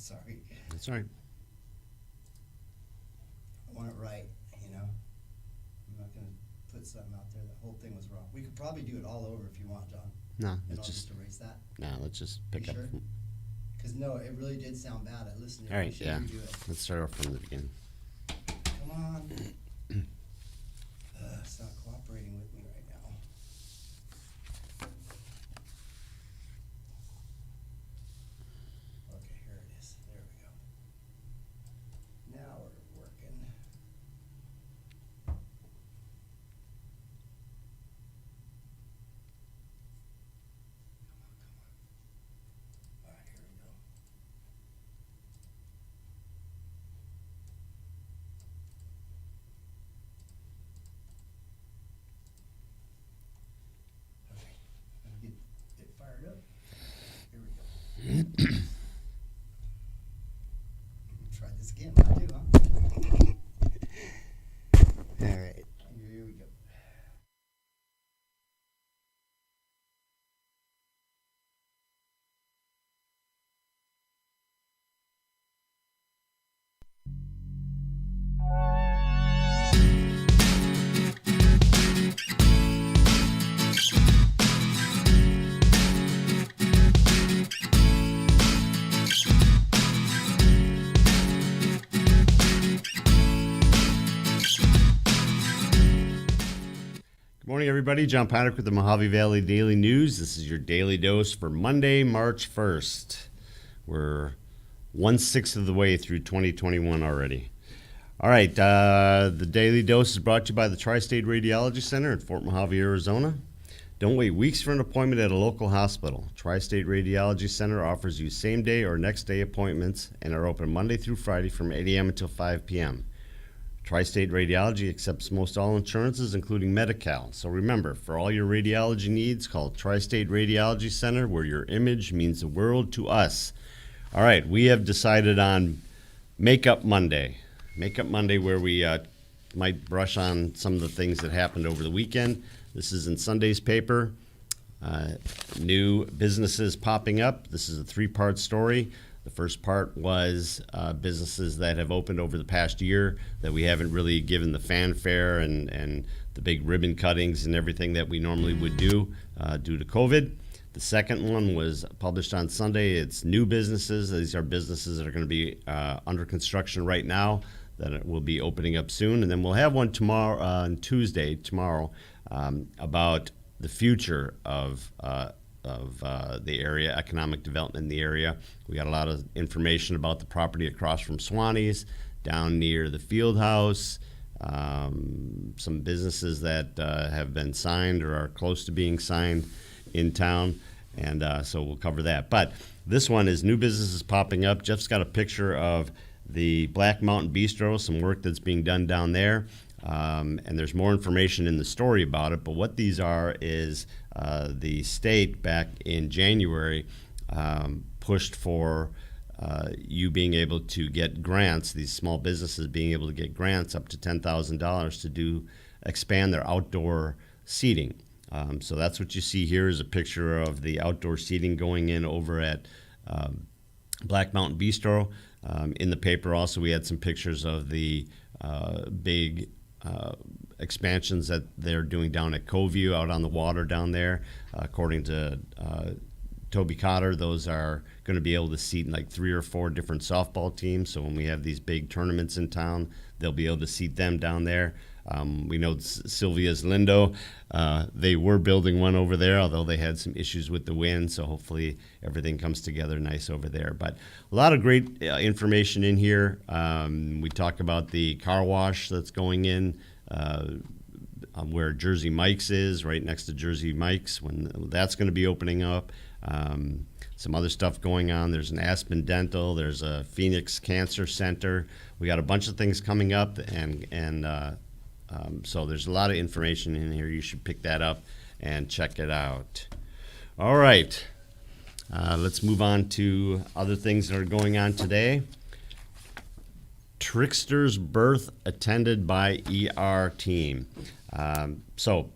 Sorry. That's all right. I want it right, you know? I'm not gonna put something out there, the whole thing was wrong. We could probably do it all over if you want, John. No, And let's I'll just erase that. let's just pick You up. sure? Cause no, it really did sound bad. I listened to it. All We right, should yeah. redo it. Let's start off from the beginning. Come on. It's not cooperating with me right now. Okay, here it is. There we go. Now we're working. Come on. All right, here we go. Okay, let me get it fired up. Here we go. Try this again. I do, huh? All right. Here we go. Good morning, everybody. John Paddock with the Mojave Valley Daily News. This is your daily dose for Monday, March 1st. We're 1/6 of the way through 2021 already. All right, the daily dose is brought to you by the Tri-State Radiology Center in Fort Mojave, Arizona. Don't wait weeks for an appointment at a local hospital. Tri-State Radiology Center offers you same-day or next-day appointments and are open Monday through Friday from 8 a.m. until 5 p.m. Tri-State Radiology accepts most all insurances, including Medi-Cal. So remember, for all your radiology needs, call Tri-State Radiology Center, where your image means the world to us. All right, we have decided on Makeup Monday. Makeup Monday, where we might brush on some of the things that happened over the weekend. This is in Sunday's paper. New businesses popping up. This is a three-part story. The first part was businesses that have opened over the past year that we haven't really given the fanfare and the big ribbon cuttings and everything that we normally would do due to COVID. The second one was published on Sunday. It's new businesses. These are businesses that are going to be under construction right now that will be opening up soon. And then we'll have one tomorrow, on Tuesday, tomorrow, about the future of the area, economic development in the area. We got a lot of information about the property across from Swanee's, down near the field house, some businesses that have been signed or are close to being signed in town, and so we'll cover that. But this one is new businesses popping up. Jeff's got a picture of the Black Mountain Bistro, some work that's being done down there. And there's more information in the story about it, but what these are is the state back in January pushed for you being able to get grants, these small businesses being able to get grants up to $10,000 to expand their outdoor seating. So that's what you see here is a picture of the outdoor seating going in over at Black Mountain Bistro. In the paper also we had some pictures of the big expansions that they're doing down at Coview out on the water down there. According to Toby Cotter, those are going to be able to seat like 3 or 4 different softball teams. So when we have these big tournaments in town, they'll be able to seat them down there. We know Sylvia's Lindo, they were building one over there, although they had some issues with the wind, so hopefully everything comes together nice over there. But a lot of great information in here. We talk about the car wash that's going in where Jersey Mike's is, right next to Jersey Mike's, when that's going to be opening up. Some other stuff going on. There's an Aspen Dental. There's a Phoenix Cancer Center. We got a bunch of things coming up, and so there's a lot of information in here. You should pick that up and check it out. All right, let's move on to other things that are going on today. Trickster's birth attended by ER team. So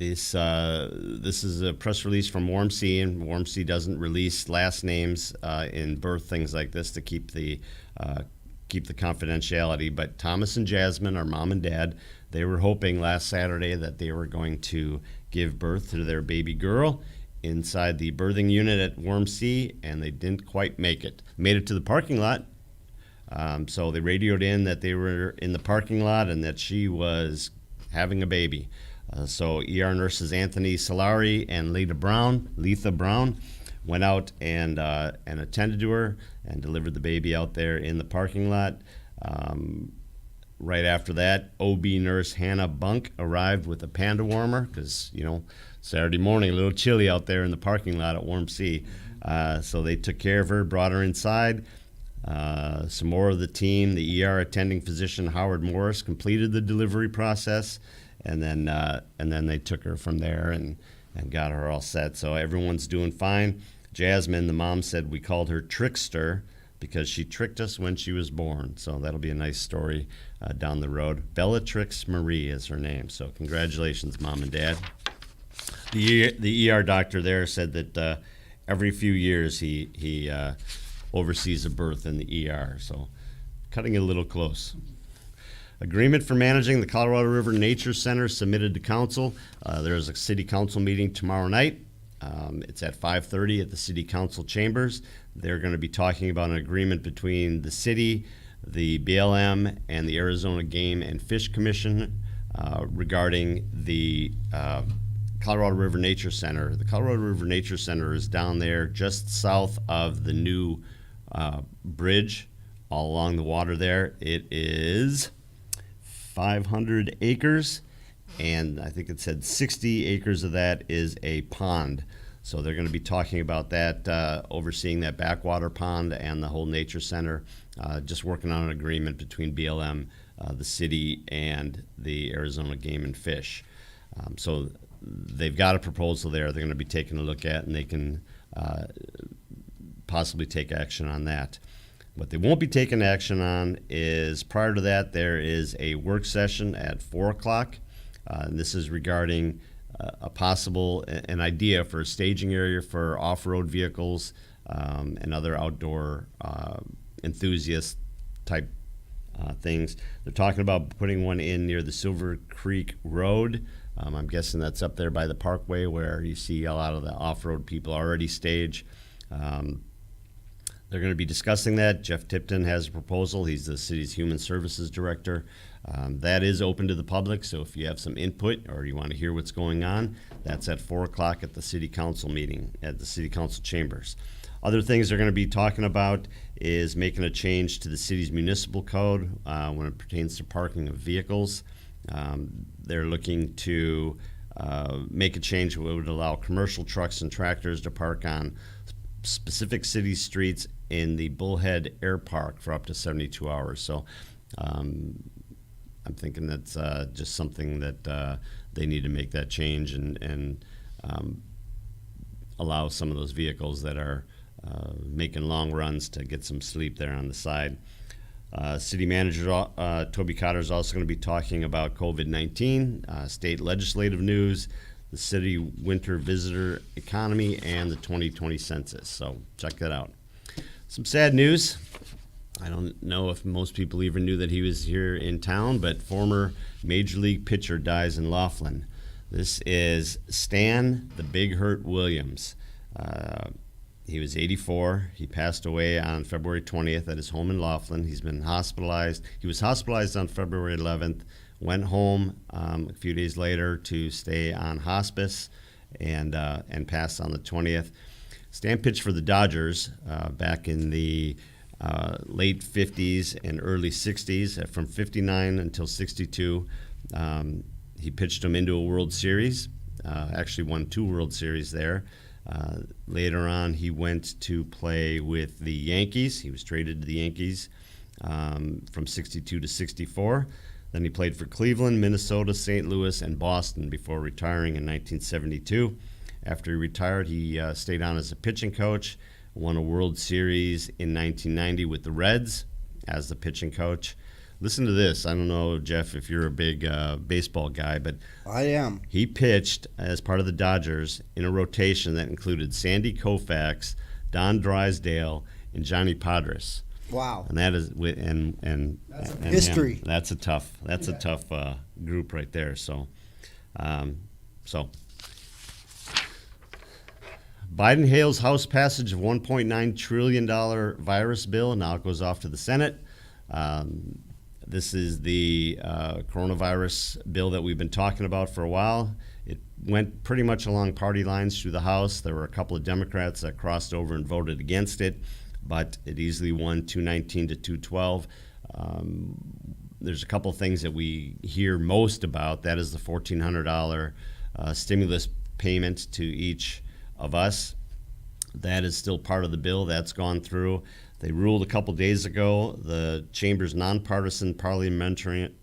This is a press release from Warm C, and Warm C doesn't release last names in birth things like this to keep the confidentiality. But Thomas and Jasmine, our mom and dad, they were hoping last Saturday that they were going to give birth to their baby girl inside the birthing unit at Warm C, and they didn't quite make it. Made it to the parking lot. So they radioed in that they were in the parking lot and that she was having a baby. So ER nurses Anthony Solari and Letha Brown, went out and attended to her and delivered the baby out there in the parking lot. Right after that, OB nurse Hannah Bunk arrived with a panda warmer because, Saturday morning, a little chilly out there in the parking lot at Warm C. So they took care of her, brought her inside. Some more of the team, the ER attending physician Howard Morris, completed the delivery process, and then they took her from there and got her all set. So everyone's doing fine. Jasmine, the mom, said we called her Trickster because she tricked us when she was born. So that'll be a nice story down the road. Bellatrix Marie is her name. So congratulations, Mom and Dad. The ER doctor there said that every few years he oversees a birth in the ER. So cutting it a little close. Agreement for managing the Colorado River Nature Center submitted to council. There's a city council meeting tomorrow night. It's at 5:30 at the city council chambers. They're going to be talking about an agreement between the city, the BLM, and the Arizona Game and Fish Commission regarding the Colorado River Nature Center. The Colorado River Nature Center is down there just south of the new bridge all along the water there. It is 500 acres, and I think it said 60 acres of that is a pond. So they're going to be talking about that, overseeing that backwater pond and the whole nature center, just working on an agreement between BLM, the city, and the Arizona Game and Fish. So they've got a proposal there they're going to be taking a look at, and they can possibly take action on that. What they won't be taking action on is, prior to that, there is a work session at 4 o'clock. And this is regarding an idea for a staging area for off-road vehicles and other outdoor enthusiast type things. They're talking about putting one in near the Silver Creek Road. I'm guessing that's up there by the Parkway where you see a lot of the off-road people already stage. They're going to be discussing that. Jeff Tipton has a proposal. He's the city's human services director. That is open to the public, so if you have some input or you want to hear what's going on, that's at 4 o'clock at the city council meeting at the city council chambers. Other things they're going to be talking about is making a change to the city's municipal code when it pertains to parking of vehicles. They're looking to make a change that would allow commercial trucks and tractors to park on specific city streets in the Bullhead Air Park for up to 72 hours. So I'm thinking that's just something that they need to make that change and allow some of those vehicles that are making long runs to get some sleep there on the side. City Manager Toby Cotter is also going to be talking about COVID-19, state legislative news, the city winter visitor economy, and the 2020 census. So check that out. Some sad news. I don't know if most people even knew that he was here in town, but former Major League pitcher dies in Laughlin. This is Stan the Big Hurt Williams. He was 84. He passed away on February 20th at his home in Laughlin. He's been hospitalized. He was hospitalized on February 11th, went home a few days later to stay on hospice, and passed on the 20th. Stan pitched for the Dodgers back in the late 50s and early 60s, from 59 until 62. He pitched them into a World Series, actually won 2 World Series there. Later on, he went to play with the Yankees. He was traded to the Yankees from 62 to 64. Then he played for Cleveland, Minnesota, St. Louis, and Boston before retiring in 1972. After he retired, he stayed on as a pitching coach, won a World Series in 1990 with the Reds as the pitching coach. listen to this. I don't know, Jeff, if you're a big baseball guy, but I am. he pitched as part of the Dodgers in a rotation that included Sandy Koufax, Don Drysdale, and Johnny Padres. Wow. And that is That's and history. him. That's a tough group right there. So Biden hails House passage of $1.9 trillion virus bill. Now it goes off to the Senate. This is the coronavirus bill that we've been talking about for a while. It went pretty much along party lines through the House. There were a couple of Democrats that crossed over and voted against it, but it easily won 219 to 212. There's a couple of things that we hear most about. That is the $1,400 stimulus payment to each of us. That is still part of the bill. That's gone through. They ruled a couple days ago, the chamber's nonpartisan parliamentarian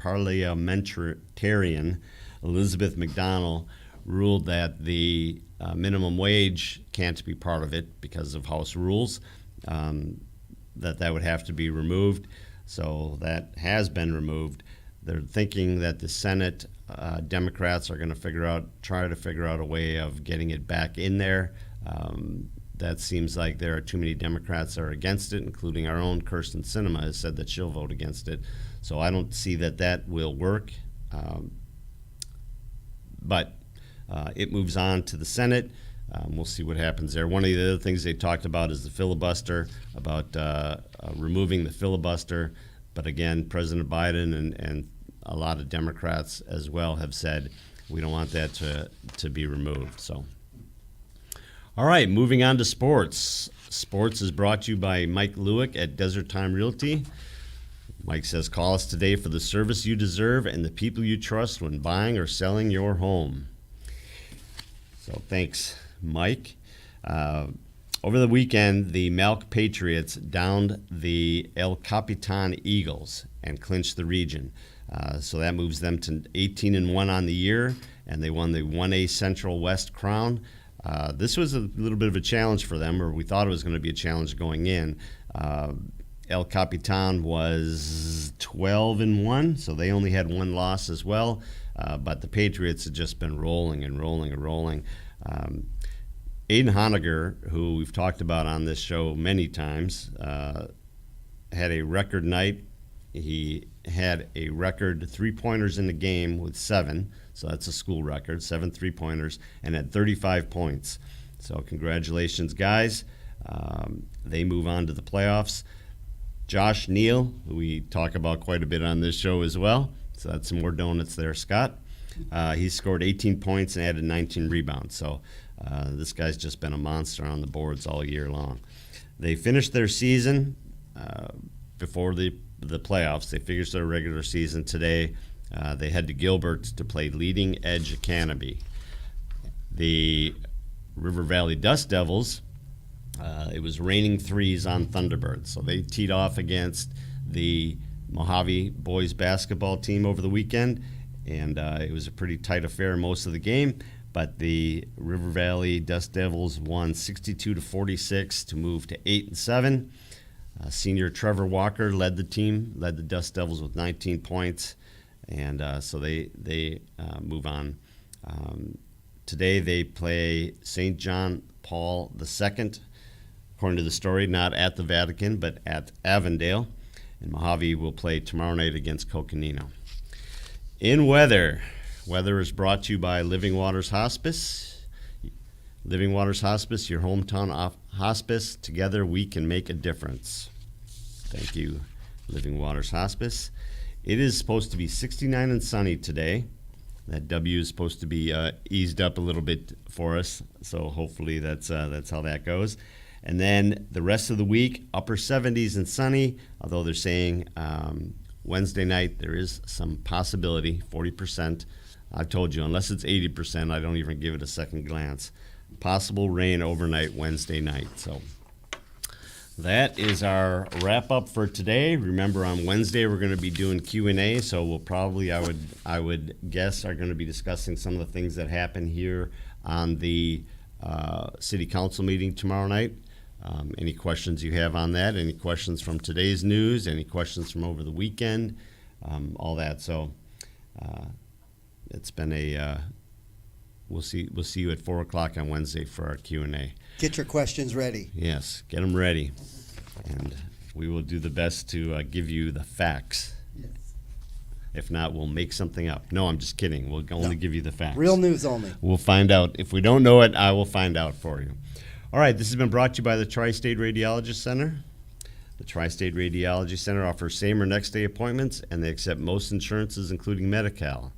Elizabeth McDonnell ruled that the minimum wage can't be part of it because of House rules, that would have to be removed. So that has been removed. They're thinking that the Senate Democrats are going to try to figure out a way of getting it back in there. That seems like there are too many Democrats that are against it, including our own Kirsten Sinema has said that she'll vote against it. So I don't see that will work. But it moves on to the Senate. We'll see what happens there. One of the other things they talked about is the filibuster, about removing the filibuster. But again, President Biden and a lot of Democrats as well have said we don't want that to be removed. So, all right, moving on to sports. Sports is brought to you by Mike Lewick at Desert Time Realty. Mike says, call us today for the service you deserve and the people you trust when buying or selling your home. So thanks, Mike. Over the weekend, the Malk Patriots downed the El Capitan Eagles and clinched the region. So that moves them to 18-1 on the year, and they won the 1A Central West crown. This was a little bit of a challenge for them, or we thought it was going to be a challenge going in. El Capitan was 12-1, so they only had one loss as well. But the Patriots had just been rolling and rolling and rolling. Aiden Honegger, who we've talked about on this show many times, had a record night. He had a record three-pointers in the game with 7, so that's a school record, 7 three-pointers, and had 35 points. So congratulations, guys. They move on to the playoffs. Josh Neal, who we talk about quite a bit on this show as well, so that's some more donuts there, Scott. He scored 18 points and added 19 rebounds. So this guy's just been a monster on the boards all year long. They finished their season before the playoffs. They finished their regular season today. They head to Gilbert to play Leading Edge Academy. The River Valley Dust Devils, it was raining threes on Thunderbirds. So they teed off against the Mojave boys basketball team over the weekend, and it was a pretty tight affair most of the game. But the River Valley Dust Devils won 62-46 to move to 8-7. Senior Trevor Walker led the Dust Devils with 19 points, and so they move on. Today they play St. John Paul II, according to the story, not at the Vatican, but at Avondale. And Mojave will play tomorrow night against Coconino. In weather is brought to you by Living Waters Hospice. Living Waters Hospice, your hometown hospice. Together we can make a difference. Thank you, Living Waters Hospice. It is supposed to be 69 and sunny today. That W is supposed to be eased up a little bit for us, so hopefully that's how that goes. And then the rest of the week, upper 70s and sunny, although they're saying Wednesday night there is some possibility, 40%. I've told you, unless it's 80%, I don't even give it a second glance. Possible rain overnight Wednesday night. So that is our wrap-up for today. Remember, on Wednesday we're going to be doing Q&A, so we'll probably, I would guess, are going to be discussing some of the things that happen here on the City Council meeting tomorrow night. Any questions you have on that, any questions from today's news, any questions from over the weekend, all that. So it's been a we'll see you at 4:00 on Wednesday for our Q&A. Get your questions ready. Yes, get them ready, and we will do the best to give you the facts. Yes. If not, we'll make something up. No, I'm just kidding. We'll only give you the facts. Real news only. We'll find out. If we don't know it, I will find out for you. All right, this has been brought to you by the Tri-State Radiology Center. The Tri-State Radiology Center offers same or next day appointments, and they accept most insurances, including Medi-Cal.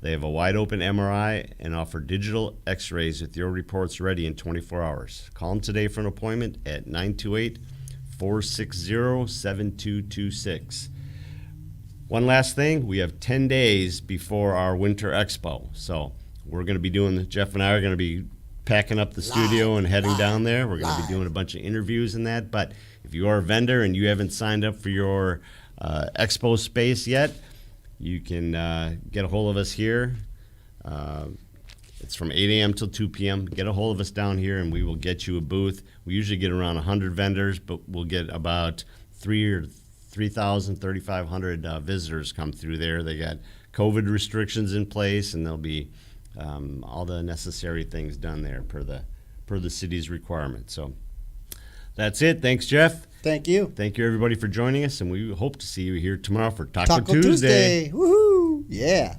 They have a wide open MRI and offer digital x-rays with your reports ready in 24 hours. Call them today for an appointment at 928-460-7226. One last thing, we have 10 days before our Winter Expo. So we're going to be doing, Jeff and I are going to be packing up the studio and heading down there. We're going to be doing a bunch of interviews and that. But if you are a vendor and you haven't signed up for your expo space yet, you can get a hold of us here. It's from 8 a.m. till 2 p.m. Get a hold of us down here, and we will get you a booth. We usually get around 100 vendors, but we'll get about 3,500 visitors come through there. They got COVID restrictions in place, and there'll be all the necessary things done there per the city's requirements. So that's it. Thanks, Jeff. Thank you. Thank you, everybody, for joining us, and we hope to see you here tomorrow for Taco Tuesday. Woohoo! Yeah.